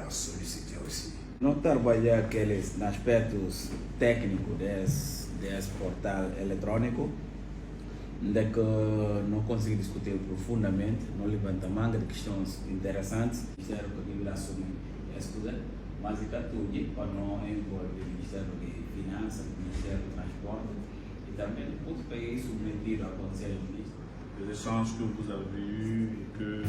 a sollicité aussi. Não trabalhar aqueles aspectos técnicos desse portal eletrônico, onde que não consegui discutir profundamente, não levanta manga de questões interessantes, o Ministério que assumir esse poder, mas e tudo para não envolver o Ministério de Finanças, o Ministério do Transporte e também os países submetidos ao Conselho de Ministros. Les échanges que vous avez eus et que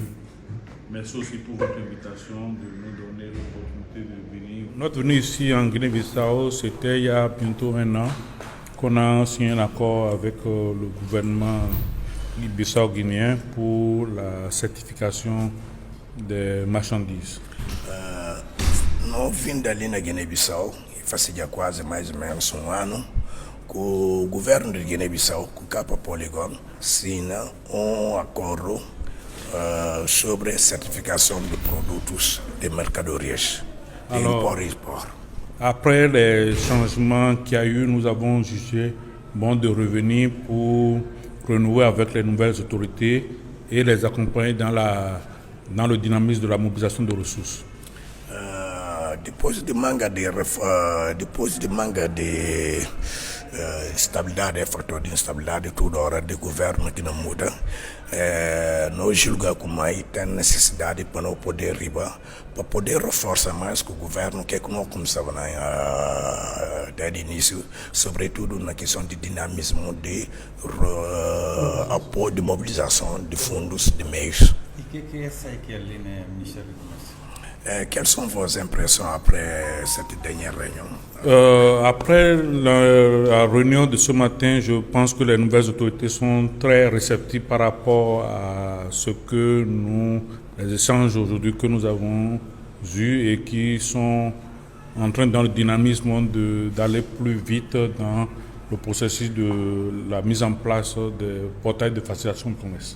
merci aussi pour votre invitation de nous donner l'opportunité de venir. Notre venue ici en Guinée-Bissau, c'était il y a bientôt un an qu'on a signé un accord avec le gouvernement bissau-guinéen pour la certification des marchandises. Nós vindo ali na Guiné-Bissau, e faz já quase mais ou menos um ano, que o governo de Guiné-Bissau, com o Capa Polygon, assina acordo sobre a certificação de produtos de mercadorias, de import et export. Après les changements qu'il y a eu, nous avons jugé bon de revenir pour renouer avec les nouvelles autorités et les accompagner dans le dynamisme de la mobilisation de ressources. Depois de manga de estabilidade, fator de instabilidade, toda hora de governo que não muda, nós julgamos que mais tem necessidade para não poder riba, para poder reforçar mais que o governo que nós começamos desde o início, sobretudo na questão de dinamismo, de apoio de mobilização de fundos, de meios. E o que é essa aqui ali no Ministério do Comércio? Quelles sont vos impressions après cette dernière réunion? Après la réunion de ce matin, je pense que les nouvelles autorités sont très réceptives par rapport à ce que les échanges aujourd'hui que nous avons eus et qui sont en train dans le dynamisme d'aller plus vite dans le processus de la mise en place des portails de facilitation de commerce.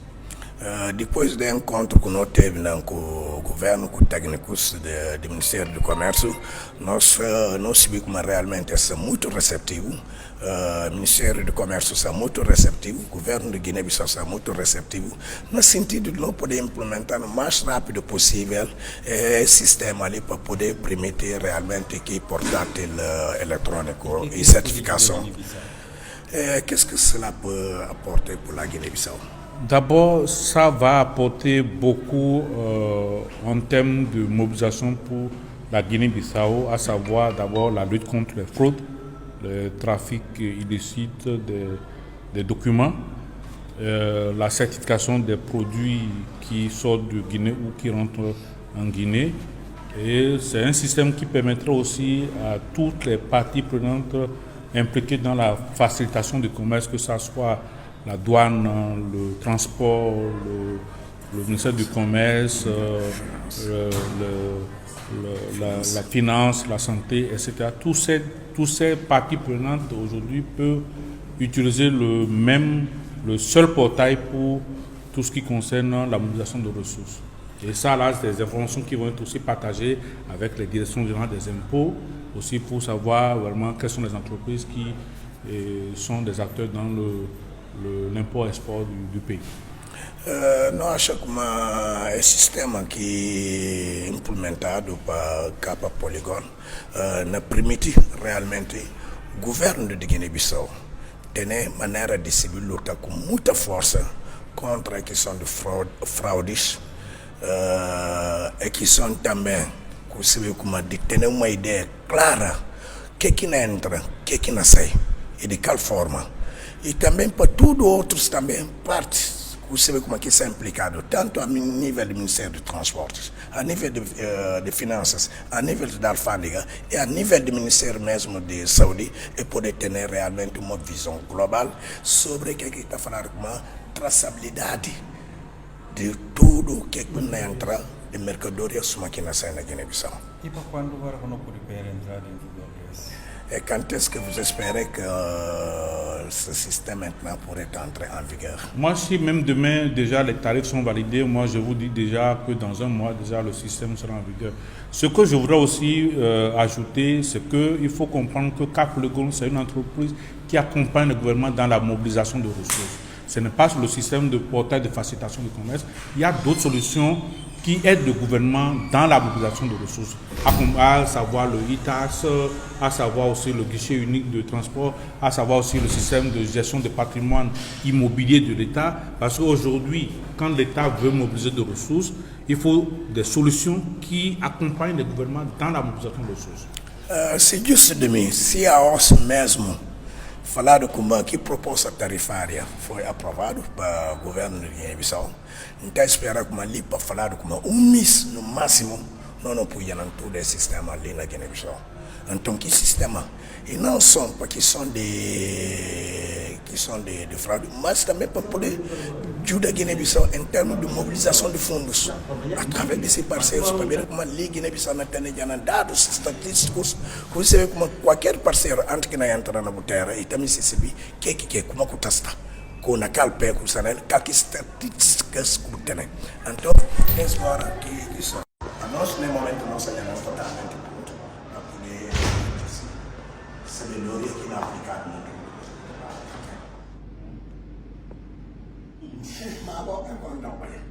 Depois do encontro que nós tivemos com o governo, com técnicos do Ministério do Comércio, nós vimos que realmente é muito receptivo. O Ministério do Comércio está muito receptivo, o governo de Guiné-Bissau está muito receptivo, no sentido de não poder implementar o mais rápido possível esse sistema ali para poder permitir realmente que portátil eletrônico e certificação. Qu'est-ce que cela peut apporter pour la Guinée-Bissau? D'abord, ça va apporter beaucoup en termes de mobilisation pour la Guinée-Bissau, à savoir d'abord la lutte contre les fraudes, le trafic illicite des documents, la certification des produits qui sortent de Guinée ou qui rentrent en Guinée. Et c'est un système qui permettra aussi à toutes les parties prenantes impliquées dans la facilitation du commerce, que ce soit la douane, le transport, le ministère du Commerce, la finance, la santé, etc. Tous ces parties prenantes aujourd'hui peuvent utiliser le seul portail pour tout ce qui concerne la mobilisation de ressources. Et ça, là, c'est des informations qui vont être aussi partagées avec les directions générales des impôts, aussi pour savoir vraiment quelles sont les entreprises qui sont des acteurs dans l'import-export du pays. Nós achamos que o sistema que é implementado para Capa Polygon não permite realmente o governo de Guiné-Bissau ter maneira de se lutar com muita força contra a questão de fraudes, a questão também de ter uma ideia clara que não entra, que não sai e de qual forma. E também para tudo outros também partes, você vê como aqui está implicado, tanto a nível do Ministério de Transportes, a nível de Finanças, a nível da Alfândega e a nível do Ministério mesmo de Saúde, e poder ter realmente uma visão global sobre o que está falando, uma traçabilidade de tudo que não entra de mercadorias aqui na Guiné-Bissau. E para quando agora não pode entrar em vigor desse? Et quand est-ce que vous espérez que ce système maintenant pourrait entrer en vigueur? Moi, si même demain, déjà, les tarifs sont validés, moi, je vous dis déjà que dans un mois, déjà, le système sera en vigueur. Ce que je voudrais aussi ajouter, c'est qu'il faut comprendre que Cap Polygon, c'est une entreprise qui accompagne le gouvernement dans la mobilisation de ressources. Ce n'est pas le système de portail de facilitation du commerce. Il y a d'autres solutions qui aident le gouvernement dans la mobilisation de ressources, à savoir le e-tax, à savoir aussi le guichet unique de transport, à savoir aussi le système de gestion des patrimoines immobiliers de l'État. Parce qu'aujourd'hui, quand l'État veut mobiliser de ressources, il faut des solutions qui accompagnent le gouvernement dans la mobilisation de ressources. C'est juste de mim, se a OSS mesmo falado com que proposta tarifária foi aprovada para o governo de Guiné-Bissau, então espera que ali para falar com mês no máximo não podíamos todo esse sistema ali na Guiné-Bissau. Então que sistema e não só para questão de fraude, mas também para poder ajudar a Guiné-Bissau em termos de mobilização de fundos através desses parceiros, para ver como a Guiné-Bissau não tem dados estatísticos, você vê como qualquer parceiro antes que não entre na terra e também se sabe que como que está com naquele pé com sanel, que estatísticas que tem. Então nessa hora que só a nós no momento nós saímos totalmente para poder sabedoria que na África. Mas agora não vai.